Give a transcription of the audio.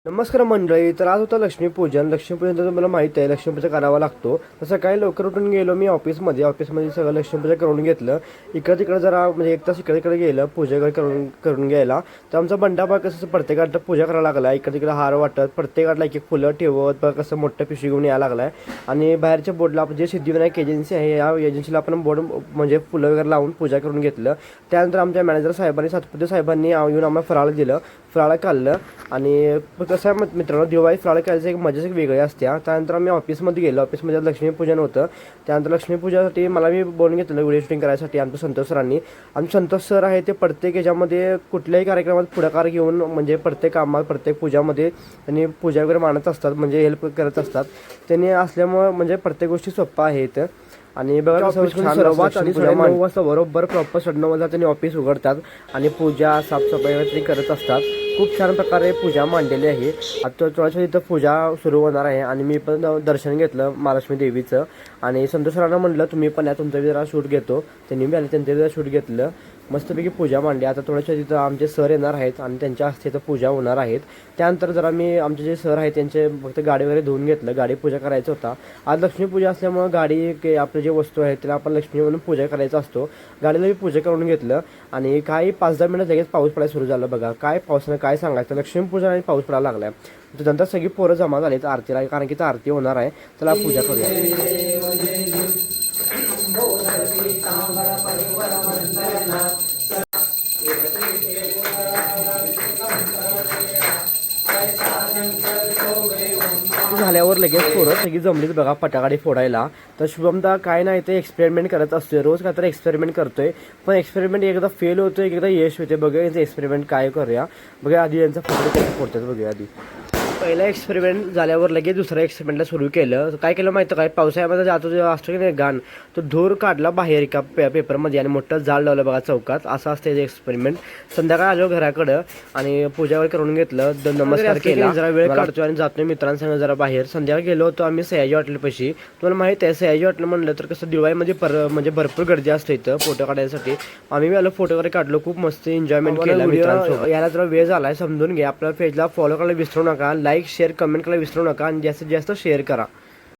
नमस्कार मंडळी. तर आज होता लक्ष्मीपूजन. लक्ष्मीपूजन मला माहीत आहे, लक्ष्मीपूजा करावा लागतो. तर सकाळी लवकर उठून गेलो मी ऑफिसमध्ये सगळं लक्ष्मीपूजा करून घेतलं. इकडं तिकडं जरा म्हणजे एक तास इकडे तिकडे गेलं पूजा करून घ्यायला. तर आमचा बंडाबा कसं प्रत्येकाला पूजा करायला लागला. इकडे तिकडे हार वाटत, प्रत्येकाला एक एक फुलं ठेवत बघ कसं मोठं पिशवी घेऊन यायला लागलाय. आणि बाहेरच्या बोर्डला जे सिद्धिविनायक एजन्सी आहे, या एजन्सीला आपण बोर्ड म्हणजे फुलं वगैरे लावून पूजा करून घेतलं. त्यानंतर आमच्या मॅनेजर साहेबांनी सातपुते साहेबांनी येऊन आम्हाला फराळ दिलं, फराळ खाल्लं. आणि कसं आहे मित्रांनो, दिवाळी फराळ खायचं एक मजाच एक वेगळी असते. त्यानंतर आम्ही ऑफिसमध्ये गेलो. ऑफिसमध्ये लक्ष्मीपूजन होतं. त्यानंतर लक्ष्मीपूजासाठी मला मी बोलून घेतलं व्हिडिओ शूटिंग करायसाठी आमच्या संतोष सरांनी. आमचे संतोष सर आहे ते प्रत्येक याच्यामध्ये कुठल्याही कार्यक्रमात पुढाकार घेऊन म्हणजे प्रत्येक कामात प्रत्येक पूजामध्ये त्यांनी पूजा वगैरे मानत असतात, म्हणजे हेल्प करत असतात. त्यांनी असल्यामुळं म्हणजे प्रत्येक गोष्टी सोप्पा आहेत. आणि बघा सर्वात आधी 9:30 वाजता बरोबर प्रॉपर 9:30 वाजता त्यांनी ऑफिस उघडतात आणि पूजा साफसफाई वगैरे करत असतात. खूप छान प्रकारे पूजा मांडलेली आहे. आता थोड्याशा इथं पूजा सुरू होणार आहे आणि मी पण दर्शन घेतलं महालक्ष्मी देवीचं. आणि संतोष सरांना म्हटलं तुम्ही पण या, तुमचं जरा शूट घेतो. त्यांनी बी आले, त्यांचं जरा शूट घेतलं. मस्तपैकी पूजा मांडली. आता थोड्याशा तिथं आमचे सर येणार आहेत आणि त्यांच्या हस्ते इथं पूजा होणार आहेत. त्यानंतर जरा मी आमचे जे सर आहेत त्यांचे फक्त गाडी वगैरे धुवून घेतलं. गाडी पूजा करायचं होता. आज लक्ष्मीपूजा असल्यामुळं गाडी आपले जे वस्तू आहेत त्याला आपण लक्ष्मी म्हणून पूजा करायचा असतो. गाडीला मी पूजा करून घेतलं. आणि काही 5-10 मिनिट लगेच पाऊस पडायला सुरू झालं. बघा काय पावसानं काय सांगायचं, लक्ष्मीपूजन आणि पाऊस पडायला लागलाय. नंतर सगळी पोरं जमा झालीत आरतीला, कारण की आरती होणार आहे. चला पूजा करूया. झाल्यावर लगेच पोरं सगळी जमलीच बघा फटाकडी फोडायला. तर शुभमदा काय नाही ते एक्सपेरिमेंट करत असतोय, रोज काहीतरी एक्सपेरिमेंट करतोय. पण एक्सपेरिमेंट एकदा फेल होतोय, एकदा यश होते. बघा यांचं एक्सपेरिमेंट काय करूया. बघा आधी यांचा फटाके कसे फोडतात बघूया. आधी पहिला एक्सपेरिमेंट झाल्यावर लगेच दुसऱ्या एक्सपेरिमेंटला सुरू केलं. काय केलं माहिती काय, पावसाळ्यामध्ये जातो असतो की नाही घाण, तो धूर काढला बाहेर एका पेपरमध्ये आणि मोठं जाळ लावलं बघा चौकात. असं असतं याचं एक्सपेरिमेंट. संध्याकाळी आलो घराकडं आणि पूजा वगैरे करून घेतलं, नमस्कार केला, जरा वेळ काढतोय आणि जातोय मित्रांसंग जरा बाहेर. संध्याकाळी गेलो होतो आम्ही सयाजी हॉटेलपाशी. तुम्हाला माहिती आहे सयाजी हॉटेल म्हणलं तर कसं दिवाळीमध्ये म्हणजे भरपूर गर्दी असते इथं फोटो काढण्यासाठी. आम्ही आलो, फोटो वगैरे काढलो, खूप मस्त एन्जॉयमेंट केला मित्रांसोबत. याला जरा वेळ झालाय समजून घ्या. आपल्या पेजला फॉलो करायला विसरू नका, लाईक शेअर कमेंट करायला विसरू नका आणि जास्तीत जास्त शेअर करा.